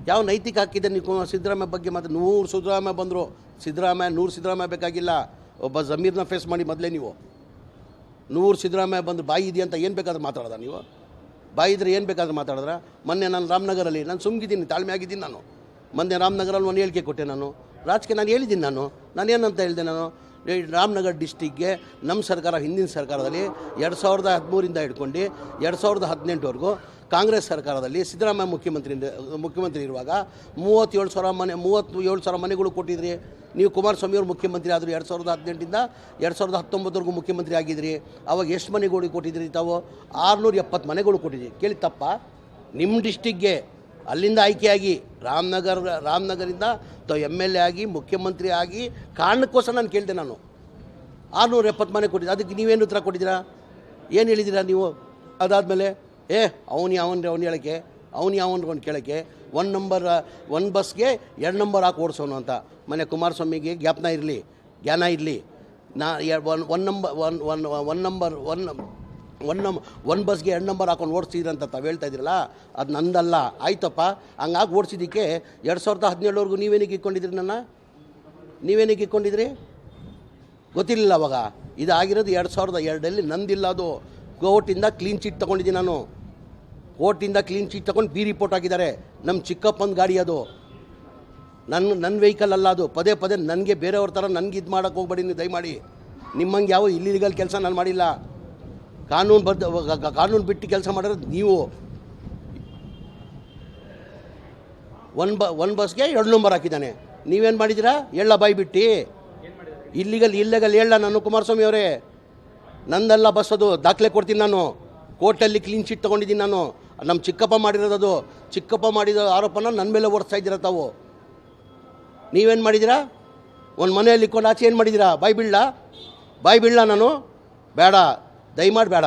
ಯಾವ ನೈತಿಕ ಹಾಕಿದೆ ನೀವು ಸಿದ್ದರಾಮಯ್ಯ ಬಗ್ಗೆ? ಮತ್ತು 100 ಸಿದ್ದರಾಮಯ್ಯ ಬಂದರು, 100 ಸಿದ್ದರಾಮಯ್ಯ ಬೇಕಾಗಿಲ್ಲ. ಒಬ್ಬ ಜಮೀರ್ನ ಫೇಸ್ ಮಾಡಿ ಮೊದಲೇ ನೀವು 100 ಸಿದ್ದರಾಮಯ್ಯ ಬಂದು ಬಾಯಿ ಇದೆಯಂತ ಏನು ಬೇಕಾದ್ರೂ ಮಾತಾಡೋದ ನೀವು? ಬಾಯಿ ಇದ್ರೆ ಏನು ಬೇಕಾದ್ರೂ ಮಾತಾಡಿದ್ರೆ? ಮೊನ್ನೆ ನಾನು ರಾಮನಗರಲ್ಲಿ ನಾನು ಸುಮ್ಗಿದ್ದೀನಿ, ತಾಳ್ಮೆ ಆಗಿದ್ದೀನಿ. ನಾನು ಮೊನ್ನೆ ರಾಮನಗರಲ್ಲಿ ಒಂದು ಹೇಳಿಕೆ ಕೊಟ್ಟೆ. ನಾನು ರಾಜಕೀಯ ನಾನು ಹೇಳಿದ್ದೀನಿ. ನಾನೇನಂತ ಹೇಳಿದೆ? ನಾನು ರಾಮನಗರ ಡಿಸ್ಟಿಕ್ಗೆ ನಮ್ಮ ಸರ್ಕಾರ, ಹಿಂದಿನ ಸರ್ಕಾರದಲ್ಲಿ 2013 ಹಿಡ್ಕೊಂಡು 2018ವರೆಗೂ ಕಾಂಗ್ರೆಸ್ ಸರ್ಕಾರದಲ್ಲಿ ಸಿದ್ದರಾಮಯ್ಯ ಮುಖ್ಯಮಂತ್ರಿ ಇರುವಾಗ 37,000 ಮನೆಗಳು ಕೊಟ್ಟಿದ್ರಿ. ನೀವು ಕುಮಾರಸ್ವಾಮಿಯವರು ಮುಖ್ಯಮಂತ್ರಿ ಆದರು 2018ಇಂದ 2019ವರೆಗೂ ಮುಖ್ಯಮಂತ್ರಿ ಆಗಿದ್ರಿ. ಅವಾಗ ಎಷ್ಟು ಮನೆಗಳು ಕೊಟ್ಟಿದ್ರಿ? ತಾವು 670 ಮನೆಗಳು ಕೊಟ್ಟಿದ್ರಿ. ಕೇಳಿ ತಪ್ಪ? ನಿಮ್ಮ ಡಿಸ್ಟಿಕ್ಗೆ ಅಲ್ಲಿಂದ ಆಯ್ಕೆಯಾಗಿ ರಾಮನಗರಿಂದ ತಾವು MLA ಆಗಿ ಮುಖ್ಯಮಂತ್ರಿ ಆಗಿ ಕಾರಣಕ್ಕೋಸ್ಕರ ನಾನು ಕೇಳಿದೆ. ನಾನು 670 ಮನೆ ಕೊಟ್ಟಿದ್ದೆ. ಅದಕ್ಕೆ ನೀವೇನು ಉತ್ತರ ಕೊಟ್ಟಿದ್ದೀರಾ? ಏನು ಹೇಳಿದ್ದೀರಾ ನೀವು? ಅದಾದಮೇಲೆ ಅವನು ಹೇಳೋಕ್ಕೆ ಅವನು ಕೇಳೋಕ್ಕೆ 1 ಬಸ್ಗೆ 2 ನಂಬರ್ ಹಾಕಿ ಓಡಿಸೋನು ಅಂತ. ಮನೆ ಕುಮಾರಸ್ವಾಮಿಗೆ ಜ್ಞಾನ ಇರಲಿ. ಒನ್ ಬಸ್ಗೆ 2 ನಂಬರ್ ಹಾಕೊಂಡು ಓಡಿಸಿದ್ರಿ ಅಂತ ತಾವು ಹೇಳ್ತಾ ಇದ್ದೀರಲ್ಲ, ಅದು ನಂದಲ್ಲ. ಆಯ್ತಪ್ಪ, ಹಂಗಾಗಿ ಓಡಿಸಿದ್ದಕ್ಕೆ 2017ವರೆಗೂ ನೀವೇನಿಗೆ ಇಟ್ಕೊಂಡಿದ್ರಿ? ನೀವೇನಿಗೆ ಇಟ್ಕೊಂಡಿದ್ರಿ? ಗೊತ್ತಿರಲಿಲ್ಲ ಅವಾಗ. ಇದಾಗಿರೋದು 2002 ನಂದಿಲ್ಲ. ಅದು ಕೋರ್ಟಿಂದ ಕ್ಲೀನ್ ಚೀಟ್ ತೊಗೊಂಡಿದ್ದೀನಿ ನಾನು. ಕೋರ್ಟಿಂದ ಕ್ಲೀನ್ ಚೀಟ್ ತೊಗೊಂಡು ರಿಪೋರ್ಟ್ ಹಾಕಿದ್ದಾರೆ. ನಮ್ಮ ಚಿಕ್ಕಪ್ಪನ ಗಾಡಿ ಅದು, ನನ್ನ ವೆಹಿಕಲ್ ಅಲ್ಲ ಅದು. ಪದೇ ನನಗೆ ಬೇರೆಯವ್ರ ಥರ ನನಗೆ ಇದು ಮಾಡೋಕ್ಕೆ ಹೋಗ್ಬೇಡಿ ನೀವು ದಯಮಾಡಿ. ನಿಮ್ಮಂಗೆ ಯಾವ ಇಲ್ಲಿಗಲ್ ಕೆಲಸ ನಾನು ಮಾಡಿಲ್ಲ. ಕಾನೂನು ಬಿಟ್ಟು ಕೆಲಸ ಮಾಡಿರೋದು ನೀವು. 1 ಬಸ್ಗೆ 2 ನಂಬರ್ ಹಾಕಿದ್ದಾನೆ. ನೀವೇನು ಮಾಡಿದ್ದೀರಾ? ಹೇಳ ಬಾಯಿ ಬಿಟ್ಟು. ಇಲ್ಲಿಗಲ್ ಹೇಳ ನಾನು ಕುಮಾರಸ್ವಾಮಿ ಅವರೇ, ನಂದಲ್ಲ ಬಸ್ ಅದು. ದಾಖಲೆ ಕೊಡ್ತೀನಿ ನಾನು. ಕೋರ್ಟಲ್ಲಿ ಕ್ಲೀನ್ ಚೀಟ್ ತೊಗೊಂಡಿದ್ದೀನಿ ನಾನು. ನಮ್ಮ ಚಿಕ್ಕಪ್ಪ ಮಾಡಿರೋದು ಅದು. ಚಿಕ್ಕಪ್ಪ ಮಾಡಿದ ಆರೋಪನ ನನ್ನ ಮೇಲೆ ಓಡಿಸ್ತಾ ಇದ್ದೀರ ತಾವು. ನೀವೇನು ಮಾಡಿದ್ದೀರಾ? ಒಂದು ಮನೆಯಲ್ಲಿ ಇಟ್ಕೊಂಡು ಆಚೆ ಏನು ಮಾಡಿದ್ದೀರಾ? ಬಾಯಿ ಬಿಡ್ಲ ನಾನು? ಬೇಡ, ದಯಮಾಡಿ ಬೇಡ.